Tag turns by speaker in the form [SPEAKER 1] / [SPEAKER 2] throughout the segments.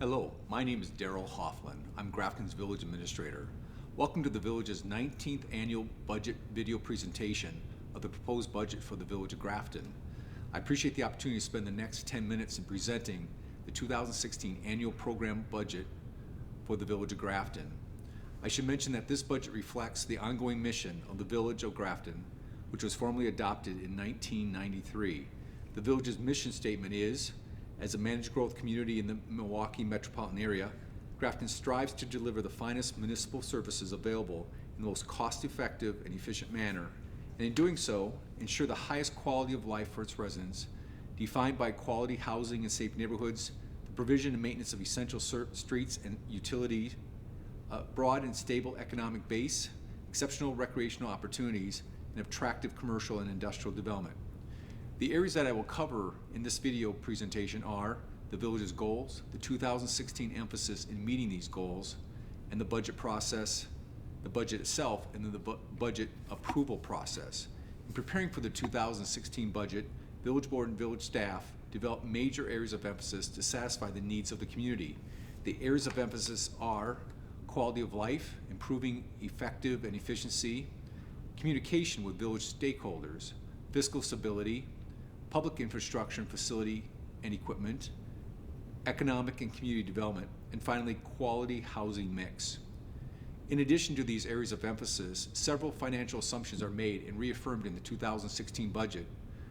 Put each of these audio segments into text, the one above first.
[SPEAKER 1] Hello, my name is Daryl Hoffman. I'm Grafton's Village Administrator. Welcome to the Village's 19th annual budget video presentation of the proposed budget for the Village of Grafton. I appreciate the opportunity to spend the next 10 minutes in presenting the 2016 annual program budget for the Village of Grafton. I should mention that this budget reflects the ongoing mission of the Village of Grafton, which was formally adopted in 1993. The Village's mission statement is, as a managed growth community in the Milwaukee metropolitan area, Grafton strives to deliver the finest municipal services available in the most cost-effective and efficient manner, and in doing so, ensure the highest quality of life for its residents, defined by quality housing and safe neighborhoods, the provision and maintenance of essential streets and utilities, a broad and stable economic base, exceptional recreational opportunities, and attractive commercial and industrial development. The areas that I will cover in this video presentation are the Village's goals, the 2016 emphasis in meeting these goals, and the budget process, the budget itself, and then the budget approval process. In preparing for the 2016 budget, Village Board and Village staff developed major areas of emphasis to satisfy the needs of the community. The areas of emphasis are quality of life, improving effective and efficiency, communication with village stakeholders, fiscal stability, public infrastructure and facility and equipment, economic and community development, and finally, quality housing mix. In addition to these areas of emphasis, several financial assumptions are made and reaffirmed in the 2016 budget,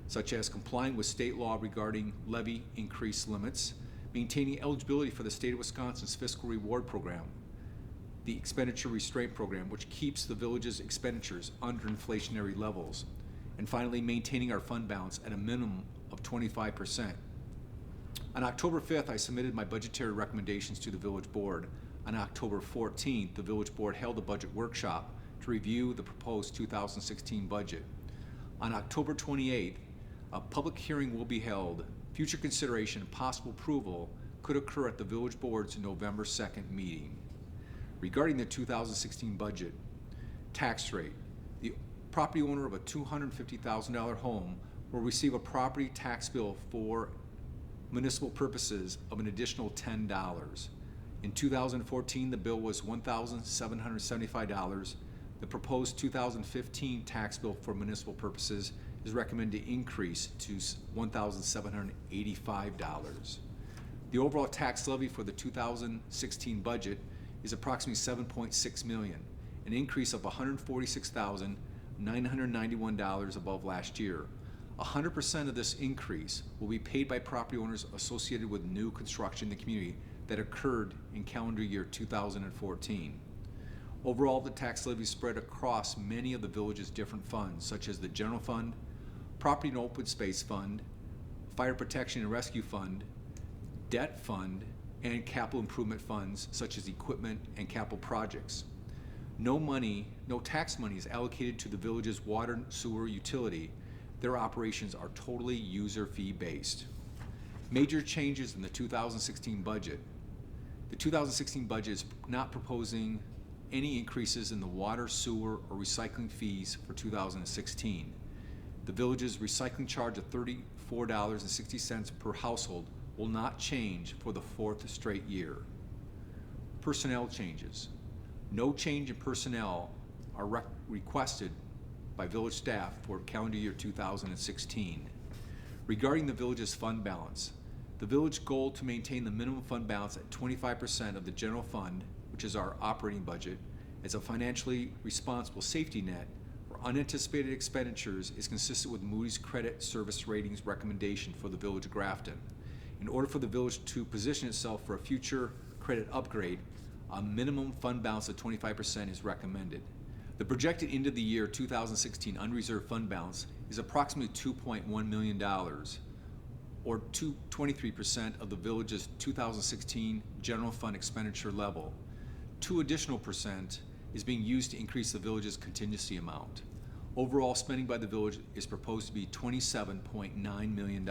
[SPEAKER 1] such as complying with state law regarding levy increase limits, maintaining eligibility for the state of Wisconsin's fiscal reward program, the expenditure restraint program, which keeps the village's expenditures under inflationary levels, and finally, maintaining our fund balance at a minimum of 25%. On October 5th, I submitted my budgetary recommendations to the Village Board. On October 14th, the Village Board held a budget workshop to review the proposed 2016 budget. On October 28th, a public hearing will be held. Future consideration and possible approval could occur at the Village Board's November 2nd meeting. Regarding the 2016 budget, tax rate. The property owner of a $250,000 home will receive a property tax bill for municipal purposes of an additional $10. In 2014, the bill was $1,775. The proposed 2015 tax bill for municipal purposes is recommended to increase to $1,785. The overall tax levy for the 2016 budget is approximately $7.6 million, an increase of $146,991 above last year. 100% of this increase will be paid by property owners associated with new construction in the community that occurred in calendar year 2014. Overall, the tax levy is spread across many of the village's different funds, such as the General Fund, Property and Open Space Fund, Fire Protection and Rescue Fund, Debt Fund, and capital improvement funds such as equipment and capital projects. No tax money is allocated to the village's water and sewer utility. Their operations are totally user fee based. Major changes in the 2016 budget. The 2016 budget is not proposing any increases in the water, sewer, or recycling fees for 2016. The village's recycling charge of $34.60 per household will not change for the fourth straight year. Personnel changes. No change in personnel are requested by village staff for calendar year 2016. Regarding the village's fund balance, the village goal to maintain the minimum fund balance at 25% of the general fund, which is our operating budget, as a financially responsible safety net for unanticipated expenditures is consistent with Moody's credit service ratings recommendation for the Village of Grafton. In order for the village to position itself for a future credit upgrade, a minimum fund balance of 25% is recommended. The projected end of the year 2016 unreserved fund balance is approximately $2.1 million, or 23% of the village's 2016 general fund expenditure level. 2 additional percent is being used to increase the village's contingency amount. Overall spending by the village is proposed to be $27.9 million.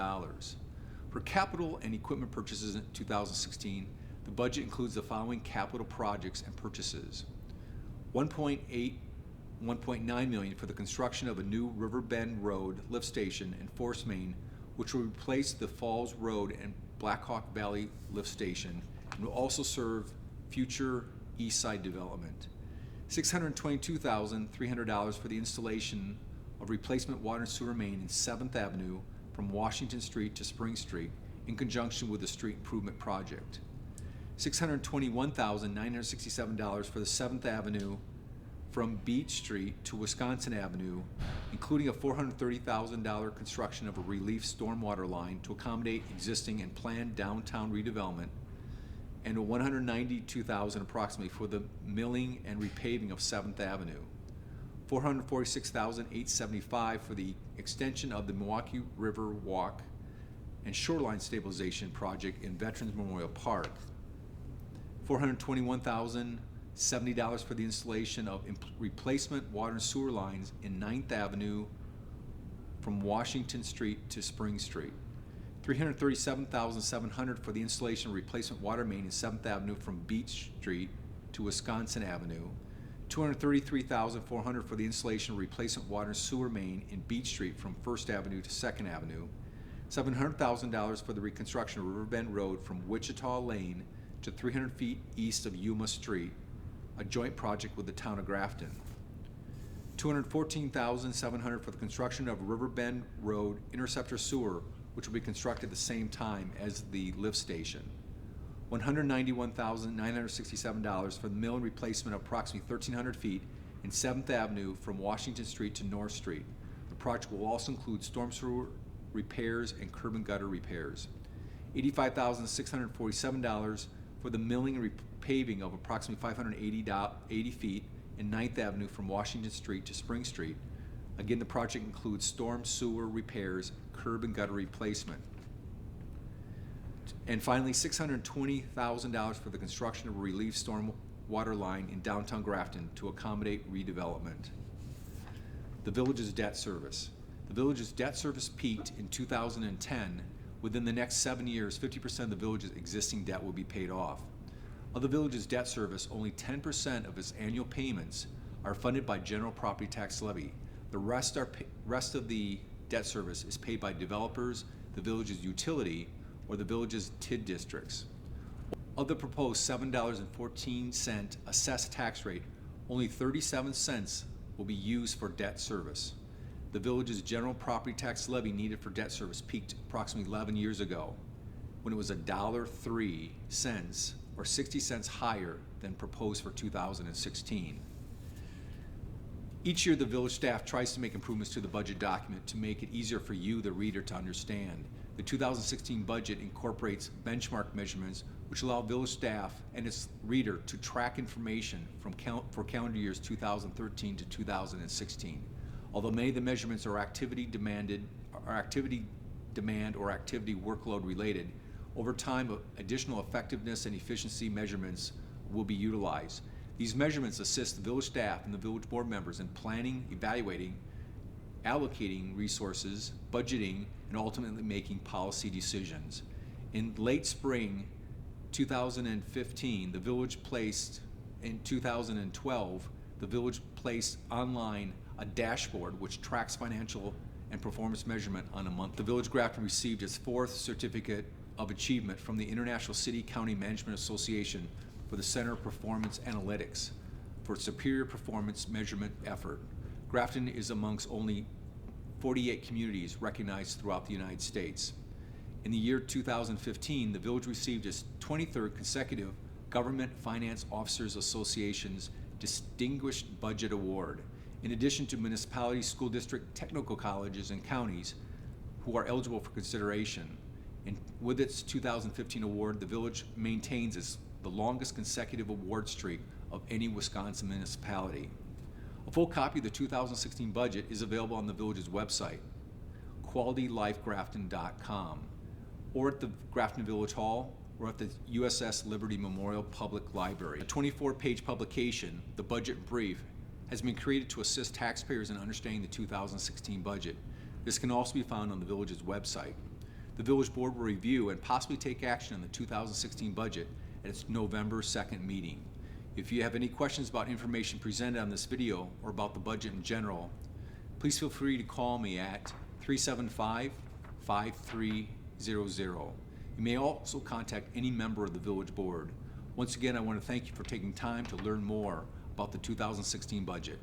[SPEAKER 1] For capital and equipment purchases in 2016, the budget includes the following capital projects and purchases. $1.9 million for the construction of a new River Bend Road lift station and force main, which will replace the Falls Road and Blackhawk Valley lift station and will also serve future east side development. $622,300 for the installation of replacement water and sewer main in 7th Avenue from Washington Street to Spring Street in conjunction with the street improvement project. $621,967 for the 7th Avenue from Beach Street to Wisconsin Avenue, including a $430,000 construction of a relief stormwater line to accommodate existing and planned downtown redevelopment, and a $192,000 approximately for the milling and repaving of 7th Avenue. $446,875 for the extension of the Milwaukee River Walk and shoreline stabilization project in Veterans Memorial Park. $421,070 for the installation of replacement water and sewer lines in 9th Avenue from Washington Street to Spring Street. $337,700 for the installation of replacement water main in 7th Avenue from Beach Street to Wisconsin Avenue. $233,400 for the installation of replacement water and sewer main in Beach Street from 1st Avenue to 2nd Avenue. $700,000 for the reconstruction of Riverbend Road from Wichita Lane to 300 feet east of Yuma Street, a joint project with the town of Grafton. $214,700 for the construction of Riverbend Road Interceptor Sewer, which will be constructed at the same time as the lift station. $191,967 for the mill and replacement of approximately 1,300 feet in 7th Avenue from Washington Street to North Street. The project will also include storm sewer repairs and curb and gutter repairs. $85,647 for the milling and repaving of approximately 580 feet in 9th Avenue from Washington Street to Spring Street. Again, the project includes storm sewer repairs, curb and gutter replacement. And finally, $620,000 for the construction of a relief storm water line in downtown Grafton to accommodate redevelopment. The village's debt service. The village's debt service peaked in 2010. Within the next 7 years, 50% of the village's existing debt will be paid off. Of the village's debt service, only 10% of its annual payments are funded by general property tax levy. The rest of the debt service is paid by developers, the village's utility, or the village's TID districts. Of the proposed $7.14 assessed tax rate, only 37 cents will be used for debt service. The village's general property tax levy needed for debt service peaked approximately 11 years ago, when it was $1.03, or 60 cents higher than proposed for 2016. Each year, the village staff tries to make improvements to the budget document to make it easier for you, the reader, to understand. The 2016 budget incorporates benchmark measurements which allow village staff and its reader to track information for calendar years 2013 to 2016. Although many of the measurements are activity demand or activity workload related, over time additional effectiveness and efficiency measurements will be utilized. These measurements assist the village staff and the village board members in planning, evaluating, allocating resources, budgeting, and ultimately making policy decisions. In late spring 2015, the village placed online a dashboard which tracks financial and performance measurement on a month. The Village of Grafton received its 4th certificate of achievement from the International City County Management Association for the Center of Performance Analytics for superior performance measurement effort. Grafton is amongst only 48 communities recognized throughout the United States. In the year 2015, the village received its 23rd consecutive Government Finance Officers Association's Distinguished Budget Award, in addition to municipalities, school district, technical colleges, and counties who are eligible for consideration. And with its 2015 award, the village maintains the longest consecutive award streak of any Wisconsin municipality. A full copy of the 2016 budget is available on the village's website, qualitylifegrafton.com, or at the Grafton Village Hall, or at the USS Liberty Memorial Public Library. A 24-page publication, The Budget Brief, has been created to assist taxpayers in understanding the 2016 budget. This can also be found on the village's website. The village board will review and possibly take action on the 2016 budget at its November 2nd meeting. If you have any questions about information presented on this video or about the budget in general, please feel free to call me at 375-5300. You may also contact any member of the village board. Once again, I want to thank you for taking time to learn more about the 2016 budget.